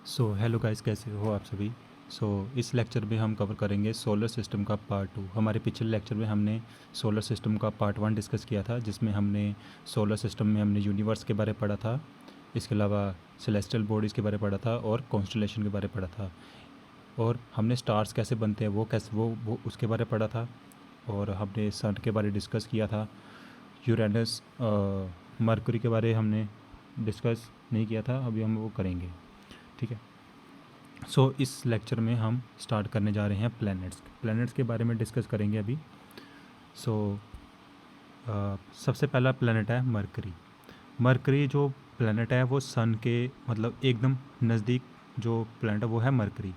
Hello guys, कैसे हो आप सभी। इस लेक्चर में हम कवर करेंगे सोलर सिस्टम का पार्ट 2। हमारे पिछले लेक्चर में हमने सोलर सिस्टम का पार्ट 1 डिस्कस किया था, जिसमें हमने सोलर सिस्टम में हमने यूनिवर्स के बारे में पढ़ा था। इसके अलावा सेलेस्टियल बॉडीज़ के बारे में पढ़ा था और कॉन्स्टलेशन के बारे में पढ़ा था। और हमने स्टार्स कैसे बनते हैं वो उसके बारे में पढ़ा था। और हमने सन के बारे में डिस्कस किया था। यूरेनस मरकरी के बारे हमने डिस्कस नहीं किया था, अभी हम वो करेंगे। ठीक है। इस लेक्चर में हम स्टार्ट करने जा रहे हैं प्लैनेट्स के बारे में डिस्कस करेंगे अभी। सो सबसे पहला प्लैनेट है मरकरी। मरकरी जो प्लैनेट है वो सन के मतलब एकदम नज़दीक जो प्लैनेट है वो है मरकरी।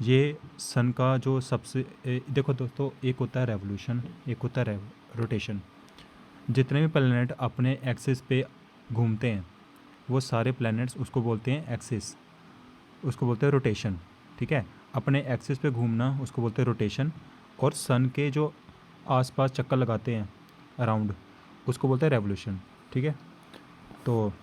ये सन का जो सबसे देखो दोस्तों, एक होता है रेवोल्यूशन, एक होता है रोटेशन। जितने भी प्लैनेट अपने एक्सिस पे घूमते हैं वो सारे प्लैनेट्स उसको बोलते हैं एक्सिस, उसको बोलते हैं रोटेशन। ठीक है, अपने एक्सिस पे घूमना उसको बोलते हैं रोटेशन। और सन के जो आसपास चक्कर लगाते हैं अराउंड, उसको बोलते हैं रेवोल्यूशन। ठीक है। तो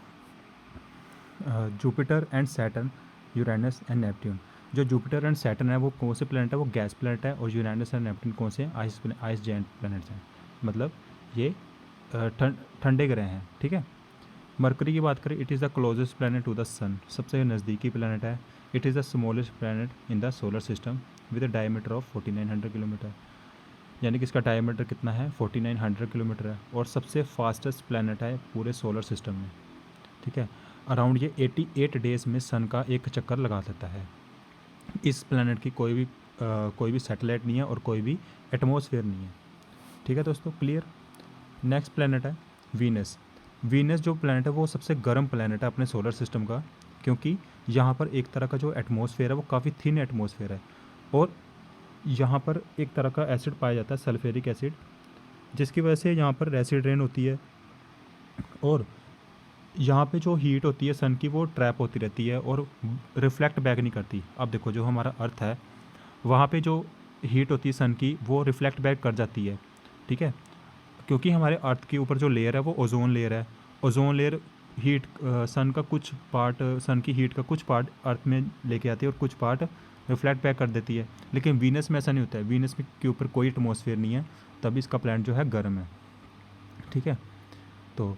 Jupiter and Saturn, Uranus and Neptune. जो जुपिटर एंड सैटर्न है वो कौन से प्लैनेट है, वो गैस प्लैनेट है। और यूरेनस एंड नेपट्यून कौन से आइस जेंट प्लैनेट्स हैं, मतलब ये ठंडे ग्रह हैं। ठीक है। मरकरी की बात करें, it is the closest planet to the sun, सबसे नज़दीकी प्लैनेट है। It is the smallest planet in the solar system with a diameter of 4900 kilometre, यानी कि इसका डायमीटर कितना है, 4900 किलोमीटर है। और सबसे फास्टेस्ट प्लैनेट है पूरे सोलर सिस्टम में। ठीक है। अराउंड ये 88 डेज़ में सन का एक चक्कर लगा देता है। इस प्लैनेट की कोई भी सैटेलाइट नहीं है और कोई भी एटमॉस्फेयर नहीं है। ठीक है दोस्तों, क्लियर। नेक्स्ट प्लैनेट है वीनस। वीनस जो प्लैनेट है वो सबसे गर्म प्लैनेट है अपने सोलर सिस्टम का, क्योंकि यहाँ पर एक तरह का जो एटमॉस्फेयर है वो काफ़ी थिन एटमॉस्फेयर है। और यहाँ पर एक तरह का एसिड पाया जाता है, सल्फ्यूरिक एसिड, जिसकी वजह से यहाँ पर एसिड रेन होती है। और यहाँ पे जो हीट होती है सन की वो ट्रैप होती रहती है और रिफ्लेक्ट बैक नहीं करती। अब देखो, जो हमारा अर्थ है वहाँ पे जो हीट होती है सन की वो रिफ्लेक्ट बैक कर जाती है। ठीक है, क्योंकि हमारे अर्थ के ऊपर जो लेयर है वो ओजोन लेयर है। ओजोन लेयर हीट सन का कुछ पार्ट, सन की हीट का कुछ पार्ट अर्थ में लेके आती है और कुछ पार्ट रिफ्लेक्ट बैक कर देती है। लेकिन वीनस में ऐसा नहीं होता है, वीनस के ऊपर कोई एटमॉस्फेयर नहीं है, तभी इसका प्लैनेट जो है गर्म है। ठीक है। तो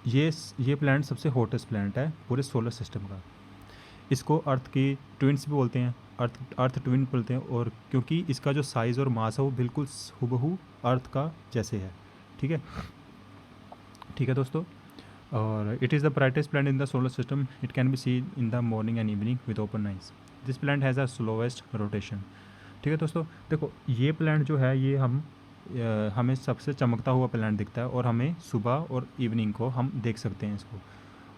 ये प्लैनेट सबसे हॉटेस्ट प्लैनेट है पूरे सोलर सिस्टम का। इसको अर्थ की ट्विन्स भी बोलते हैं, अर्थ ट्विन बोलते हैं। और क्योंकि इसका जो साइज़ और मास है वो बिल्कुल हूबहू अर्थ का जैसे है। ठीक है। ठीक है दोस्तों। और it is the brightest planet in the solar system, it can be seen in the morning and evening with open eyes. This planet has a slowest rotation. ठीक है दोस्तों, देखो ये प्लैनेट जो है ये हमें सबसे चमकता हुआ प्लैनेट दिखता है और हमें सुबह और इवनिंग को हम देख सकते हैं इसको।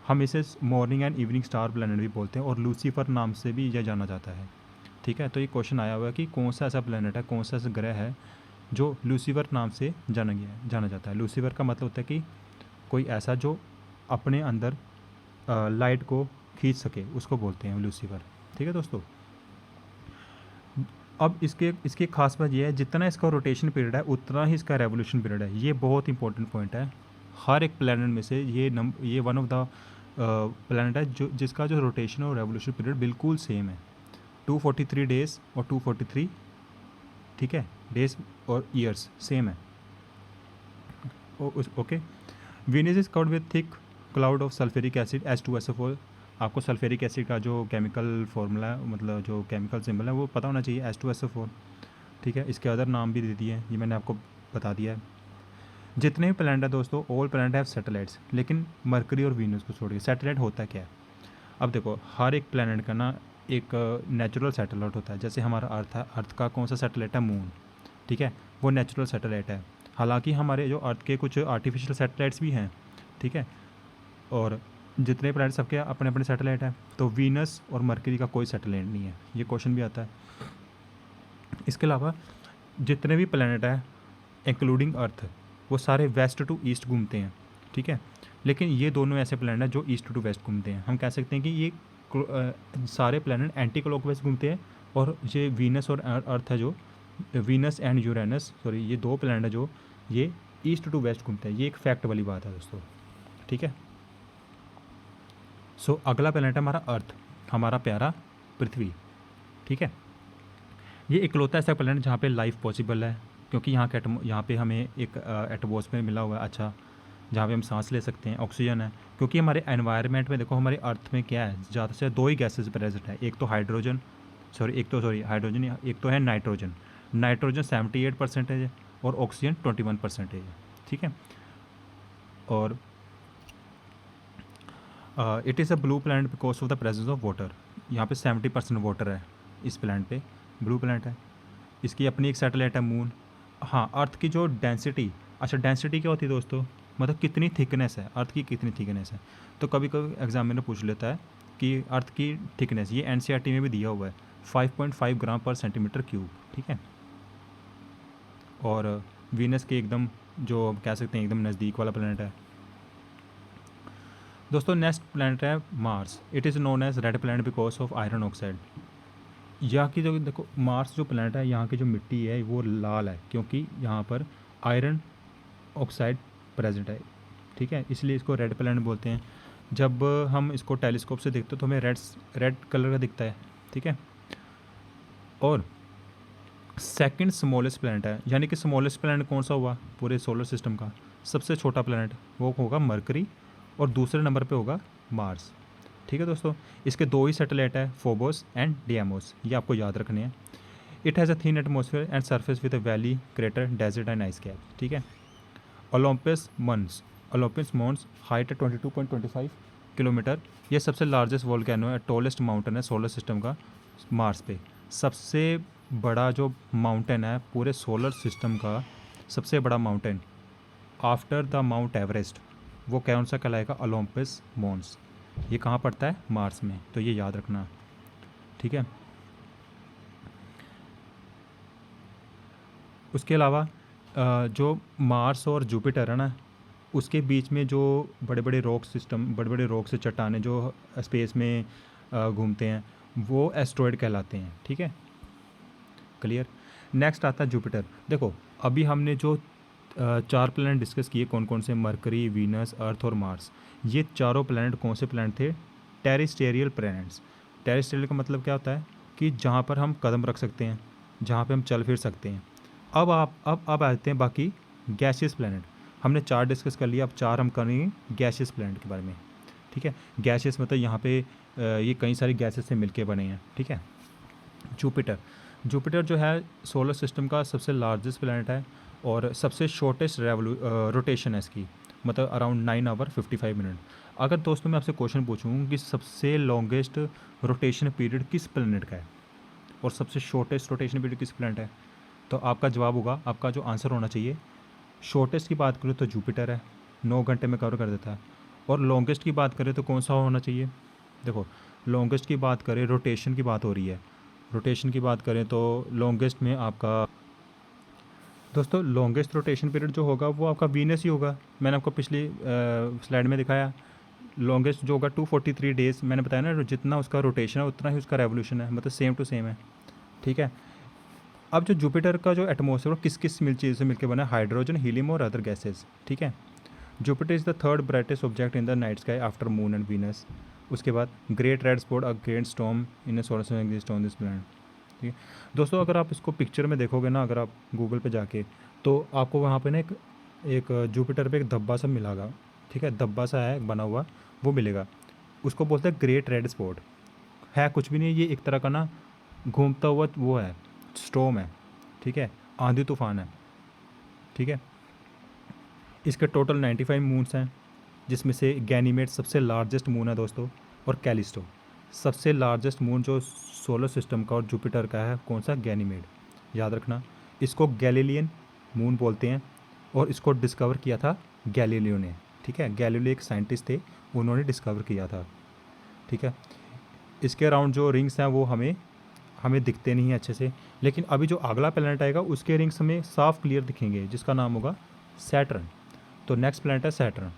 हम इसे morning and evening star planet भी बोलते हैं और लूसीफर नाम से भी यह जाना जाता है। ठीक है। तो ये क्वेश्चन आया हुआ है कि कौन सा ऐसा प्लैनेट है, कौन सा ऐसा ग्रह है जो लूसीफर नाम से जाना जाता है। लूसीफर का मतलब होता है कि कोई ऐसा जो अपने अंदर लाइट को खींच सके, उसको बोलते हैं लूसीफर। ठीक है दोस्तों। अब इसकी खास बात यह है, जितना इसका रोटेशन पीरियड है उतना ही इसका रेवोल्यूशन पीरियड है। ये बहुत इंपॉर्टेंट पॉइंट है। हर एक प्लैनेट में से ये वन ऑफ द प्लैनेट है जो जिसका जो रोटेशन और रेवोल्यूशन पीरियड बिल्कुल सेम है, 243 डेज़ और 243, ठीक है, डेज और ईयर्स सेम है। Okay. Venus is covered with thick cloud of sulphuric acid H2SO4। आपको सल्फ्यूरिक एसिड का जो केमिकल फार्मूला, मतलब जो केमिकल सिंबल है वो पता होना चाहिए, H2SO4। ठीक है। इसके अदर नाम भी दे दिए हैं, ये मैंने आपको बता दिया है। जितने भी प्लैनेट है दोस्तों, ऑल प्लैनेट हैव सैटेलाइट्स, लेकिन मरकरी और वीनस को छोड़ के। सैटेलाइट होता क्या है, अब देखो हर एक प्लैनेट का ना एक नेचुरल सैटेलाइट होता है। जैसे हमारा अर्थ है, अर्थ का कौन सा सैटेलाइट है, मून। ठीक है, वो नेचुरल सैटेलाइट है। हालांकि हमारे जो अर्थ के कुछ आर्टिफिशियल सैटेलाइट्स भी हैं। ठीक है। और जितने प्लैनेट सबके अपने अपने सैटेलाइट हैं। तो वीनस और मरकरी का कोई सैटेलाइट नहीं है, ये क्वेश्चन भी आता है। इसके अलावा जितने भी प्लैनेट हैं इंक्लूडिंग अर्थ, वो सारे वेस्ट टू ईस्ट घूमते हैं। ठीक है। लेकिन ये दोनों ऐसे प्लैनेट हैं जो ईस्ट टू वेस्ट घूमते हैं। हम कह सकते हैं कि ये सारे प्लैनेट एंटी क्लॉकवाइज घूमते हैं। और ये वीनस और अर्थ है जो वीनस एंड यूरेनस, सॉरी, ये दो प्लैनेट है जो ये ईस्ट टू वेस्ट घूमते हैं। ये एक फैक्ट वाली बात है दोस्तों। ठीक है। अगला प्लैनेट है हमारा अर्थ। हमारा प्यारा पृथ्वी। ठीक है, ये इकलौता ऐसा प्लेनेट जहाँ पे लाइफ पॉसिबल है, क्योंकि यहाँ पे हमें एक एटमॉस्फेयर मिला हुआ है अच्छा, जहाँ पे हम सांस ले सकते हैं, ऑक्सीजन है। क्योंकि हमारे एनवायरनमेंट में देखो, हमारे अर्थ में क्या है, ज़्यादा से दो ही गैसेस प्रेजेंट है, एक तो हाइड्रोजन, हाइड्रोजन, एक तो है नाइट्रोजन। नाइट्रोजन 78% है और ऑक्सीजन 21% है। ठीक है, और it is a blue planet because of the presence of water. यहाँ पे 70% वाटर है इस प्लैनेट पे, ब्लू प्लैनेट है। इसकी अपनी एक सैटेलाइट है मून। हाँ, अर्थ की जो डेंसिटी, अच्छा डेंसिटी क्या होती है दोस्तों, मतलब कितनी थिकनेस है, अर्थ की कितनी थिकनेस है। तो कभी कभी एग्जामिनर पूछ लेता है कि अर्थ की थिकनेस, ये एनसीईआरटी में भी दिया हुआ है 5.5 ग्राम पर सेंटीमीटर क्यूब। ठीक है, और वीनस के एकदम जो कह सकते हैं एकदम नज़दीक वाला प्लैनेट है। दोस्तों नेक्स्ट प्लैनेट है Mars. It is known as red planet because of iron oxide. यहाँ की जो देखो मार्स जो प्लैनेट है, यहाँ की जो मिट्टी है वो लाल है, क्योंकि यहाँ पर आयरन ऑक्साइड प्रेजेंट है। ठीक है, इसलिए इसको रेड प्लैनेट बोलते हैं। जब हम इसको टेलीस्कोप से देखते हैं तो हमें रेड कलर का दिखता है। ठीक है, और सेकंड स्मॉलेस्ट प्लैनेट है, यानी कि स्मॉलेस्ट प्लैनेट कौन सा हुआ पूरे सोलर सिस्टम का, सबसे छोटा प्लैनेट वो होगा मरकरी, और दूसरे नंबर पे होगा मार्स। ठीक है दोस्तों, इसके दो ही सैटेलाइट है, फोबोस एंड डियामोस, ये आपको याद रखने हैं। It has a thin atmosphere and surface with a valley, crater, desert and ice cap. ठीक है, ओलंपस मॉन्स हाइट है 22.25 किलोमीटर। ये सबसे लार्जेस्ट वोल्केनो है, टॉलेस्ट माउंटेन है सोलर सिस्टम का मार्स पे। सबसे बड़ा जो माउंटेन है पूरे सोलर सिस्टम का, सबसे बड़ा mountain after the mount Everest, वो कौन सा कहलाएगा, ओलंपस मॉन्स। ये कहाँ पड़ता है, मार्स में, तो ये याद रखना। ठीक है, उसके अलावा जो मार्स और जुपिटर है ना, उसके बीच में जो बड़े बड़े रॉक से चट्टाने जो स्पेस में घूमते हैं, वो एस्ट्रॉयड कहलाते हैं। ठीक है, क्लियर। नेक्स्ट आता है जुपिटर। देखो अभी हमने जो चार प्लैनेट डिस्कस किए, कौन कौन से, मरकरी, वीनस, अर्थ और मार्स। ये चारों प्लैनेट कौन से प्लैनेट थे, टेरेस्टेरियल प्लैनेट्स। टेरेस्टेरियल का मतलब क्या होता है कि जहाँ पर हम कदम रख सकते हैं, जहाँ पे हम चल फिर सकते हैं। अब आते हैं बाकी गैसियस प्लैनेट। हमने चार डिस्कस कर लिया, अब चार हम करेंगे गैसियस प्लैनेट के बारे में। ठीक है, गैसियस मतलब यहाँ पे ये कई सारी गैसेस से मिलके बने हैं। ठीक है, जुपिटर जो है सोलर सिस्टम का सबसे लार्जेस्ट प्लैनेट है और सबसे शॉर्टेस्ट रोटेशन है इसकी, मतलब अराउंड 9 आवर 55 मिनट। अगर दोस्तों मैं आपसे क्वेश्चन पूछूँ कि सबसे लॉन्गेस्ट रोटेशन पीरियड किस प्लैनेट का है और सबसे शॉर्टेस्ट रोटेशन पीरियड किस प्लैनेट है, तो आपका जवाब होगा, आपका जो आंसर होना चाहिए, शॉर्टेस्ट की बात करें तो जुपिटर है, 9 घंटे में कवर कर देता है। और लॉन्गेस्ट की बात करें तो कौन सा होना चाहिए, देखो लॉन्गेस्ट की बात करें, रोटेशन की बात हो रही है, रोटेशन की बात करें तो लॉन्गेस्ट में आपका दोस्तों लॉन्गेस्ट रोटेशन पीरियड जो होगा वो आपका वीनस ही होगा। मैंने आपको पिछली स्लाइड में दिखाया, लॉन्गेस्ट जो होगा 243 डेज़। मैंने बताया ना, जितना उसका रोटेशन है उतना ही उसका रेवोल्यूशन है, मतलब सेम टू सेम है। ठीक है, अब जो जुपिटर का जो एटमॉस्फेयर वो किस किस चीज़ से मिलकर बना है, हाइड्रोजन, हीलियम और अदर गैसेस। ठीक है, Jupiter is the third brightest object in the night sky after moon and Venus. उसके बाद great red spot against storm in solar system exist on this planet. ठीक है दोस्तों, अगर आप इसको पिक्चर में देखोगे ना, अगर आप गूगल पे जाके, तो आपको वहाँ पे ना एक जुपिटर पे एक धब्बा सा मिलेगा। ठीक है, धब्बा सा है बना हुआ, वो मिलेगा, उसको बोलते हैं ग्रेट रेड स्पॉट। है कुछ भी नहीं, ये एक तरह का ना घूमता हुआ वो है, स्टॉर्म है। ठीक है, आंधी तूफान है। ठीक है, इसके टोटल 95 मून्स हैं, जिसमें से गैनीमेड सबसे लार्जेस्ट मून है दोस्तों, और कैलिस्टो सबसे लार्जेस्ट मून जो सोलर सिस्टम का और जुपिटर का है, कौन सा, गैनीमेड। याद रखना, इसको गैलीलियन मून बोलते हैं और इसको डिस्कवर किया था गैलीलियो ने। ठीक है, गैलीलियो एक साइंटिस्ट थे, उन्होंने डिस्कवर किया था। ठीक है, इसके अराउंड जो रिंग्स हैं वो हमें दिखते नहीं हैं अच्छे से, लेकिन अभी जो अगला प्लैनेट आएगा उसके रिंग्स हमें साफ क्लियर दिखेंगे, जिसका नाम होगा सैटर्न। तो नेक्स्ट प्लैनेट है सैटर्न।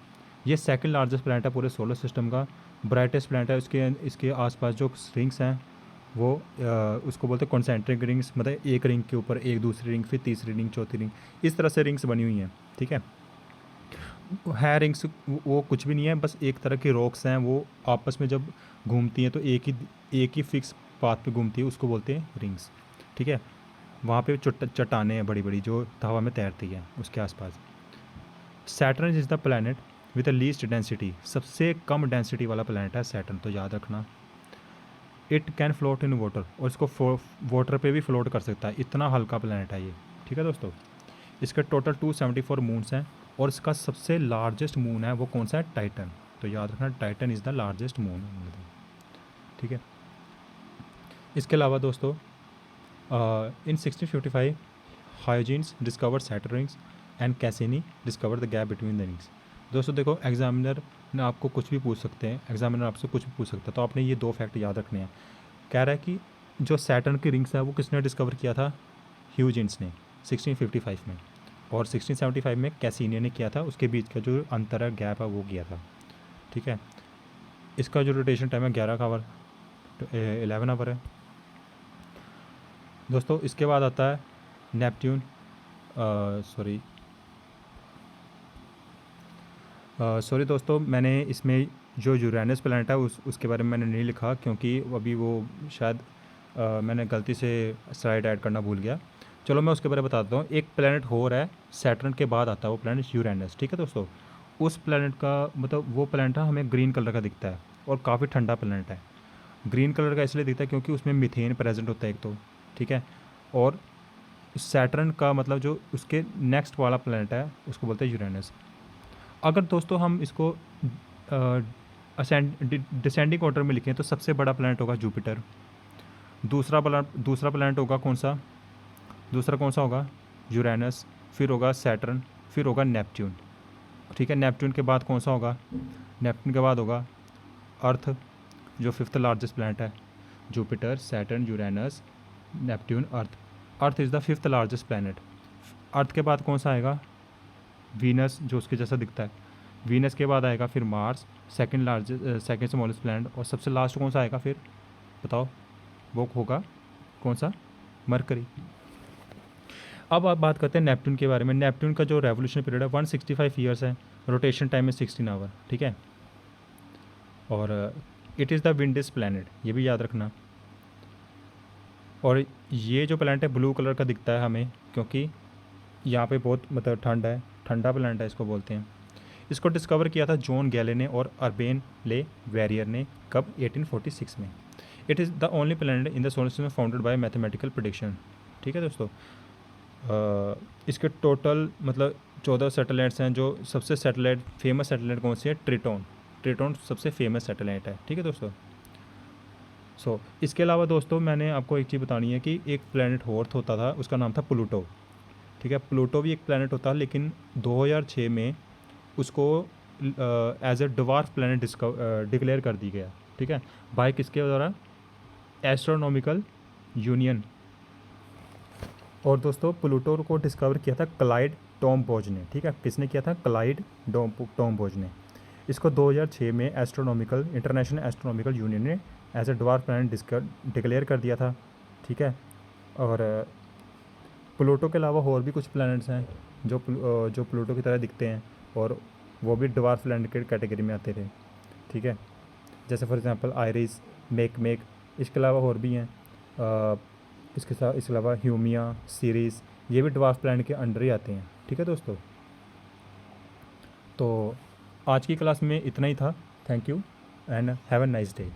ये सेकंड लार्जेस्ट प्लैनेट है पूरे सोलर सिस्टम का, ब्राइटेस्ट प्लैनेट है। इसके आसपास जो रिंग्स हैं वो उसको बोलते हैं कॉन्सेंट्रिक रिंग्स, मतलब एक रिंग के ऊपर एक दूसरी रिंग, फिर तीसरी रिंग, चौथी रिंग, इस तरह से रिंग्स बनी हुई हैं। ठीक है, है रिंग्स, वो कुछ भी नहीं है, बस एक तरह की रॉक्स हैं, वो आपस में जब घूमती हैं तो एक ही फिक्स पाथ पे घूमती है, उसको बोलते हैं रिंग्स। ठीक है, वहाँ पे चट्टानें हैं बड़ी बड़ी जो हवा में तैरती हैं उसके आसपास। Saturn is the planet with the least density, सबसे कम डेंसिटी वाला प्लैनेट है सैटर्न, तो याद रखना। It can float in water, और इसको वाटर पे भी फ्लोट कर सकता है, इतना हल्का प्लैनेट है ये। ठीक है दोस्तों, इसके टोटल 274 मून्स हैं, और इसका सबसे लार्जेस्ट मून है वो कौन सा है, टाइटन। तो याद रखना Titan is the largest moon. ठीक है, इसके अलावा दोस्तों इन 1655 hygienes discover Saturn rings and Cassini discover the gap between the rings. दोस्तों देखो, एग्जामिनर ने आपको कुछ भी पूछ सकते हैं, एग्जामिनर आपसे कुछ भी पूछ सकता है, तो आपने ये 2 फैक्ट याद रखने हैं। कह रहा है कि जो सैटर्न की रिंग्स है वो किसने डिस्कवर किया था, ह्यूजिन्स ने 1655 में, और 1675 में कैसिनी ने किया था, उसके बीच का जो अंतर है, गैप है, वो किया था। ठीक है, इसका जो रोटेशन टाइम है 11 आवर 11 आवर है दोस्तों। इसके बाद आता है नेपट्यून, सॉरी दोस्तों, मैंने इसमें जो यूरेनस प्लैनेट है उसके बारे में मैंने नहीं लिखा, क्योंकि अभी वो शायद मैंने गलती से स्लाइड ऐड करना भूल गया। चलो मैं उसके बारे में बताता हूँ। एक प्लैनेट और है सैटर्न के बाद आता है वो प्लैनेट यूरेनस। ठीक है दोस्तों, उस प्लैनेट का मतलब वो प्लैनेट है हमें ग्रीन कलर का दिखता है, और काफ़ी ठंडा प्लैनेट है। ग्रीन कलर का इसलिए दिखता है क्योंकि उसमें मीथेन प्रेजेंट होता है एक तो। ठीक है, और सैटर्न का मतलब जो उसके नेक्स्ट वाला प्लैनेट है उसको बोलते हैं यूरेनस। अगर दोस्तों हम इसको डिसेंडिंग ऑर्डर में लिखें तो सबसे बड़ा प्लैनेट होगा जुपिटर, दूसरा प्लैनेट होगा कौन सा, दूसरा कौन सा होगा, यूरेनस, फिर होगा सैटर्न, फिर होगा नेपट्यून। ठीक है, नेपट्यून के बाद कौन सा होगा, नेपट्यून के बाद होगा अर्थ, जो 5th लार्जेस्ट प्लैनेट है। Jupiter, Saturn, Uranus, Neptune, Earth. Earth is the 5th largest planet. Earth के बाद कौन सा आएगा, वीनस, जो उसके जैसा दिखता है। वीनस के बाद आएगा फिर मार्स, सेकंड स्मॉलेस्ट प्लैनेट, और सबसे लास्ट कौन सा आएगा फिर बताओ, वो होगा कौन सा, मरकरी। अब आप बात करते हैं नेपट्यून के बारे में। नेपट्यून का जो रेवोल्यूशन पीरियड है 165 ईयर्स है, रोटेशन टाइम है 16 आवर। ठीक है, और इट इज़ द विंडेस्ट प्लैनेट, ये भी याद रखना। और ये जो प्लैनेट है ब्लू कलर का दिखता है हमें, क्योंकि यहाँ पे बहुत मतलब ठंड है, ठंडा प्लैनेट है इसको बोलते हैं। इसको डिस्कवर किया था जॉन गैले ने और अर्बेन ले वेरियर ने, कब, 1846 में। It is the only planet in the solar system founded by mathematical prediction. ठीक है दोस्तों, इसके टोटल मतलब 14 सैटेलाइट्स हैं। जो सबसे फेमस सैटेलाइट कौन सी है, ट्रिटोन। ट्रिटोन सबसे फेमस सैटेलाइट है। ठीक है दोस्तों, इसके अलावा दोस्तों मैंने आपको एक चीज़ बतानी है कि एक प्लैनेट और होता था, उसका नाम था प्लूटो। ठीक है, प्लूटो भी एक प्लैनेट होता है, लेकिन 2006 में उसको as a dwarf planet declare कर दी गया। ठीक है, बाय किसके द्वारा, एस्ट्रोनॉमिकल यूनियन। और दोस्तों प्लूटो को डिस्कवर किया था क्लाइड टॉम्बोज ने। ठीक है, किसने किया था, क्लाइड टॉम्बोज ने। इसको 2006 में इंटरनेशनल एस्ट्रोनॉमिकल यूनियन ने as a dwarf planet declare कर दिया था। ठीक है, और प्लूटो के अलावा और भी कुछ प्लैनेट्स हैं जो प्लूटो की तरह दिखते हैं, और वो भी डवार्फ प्लैनेट के कैटेगरी में आते थे। ठीक है, जैसे फॉर एग्जांपल आयरिस, मेक, इसके अलावा और भी हैं। इसके अलावा ह्यूमिया, सीरीज़, ये भी डवार्फ प्लैनेट के अंडर ही आते हैं। ठीक है दोस्तों, तो आज की क्लास में इतना ही था। Thank you and have a nice day.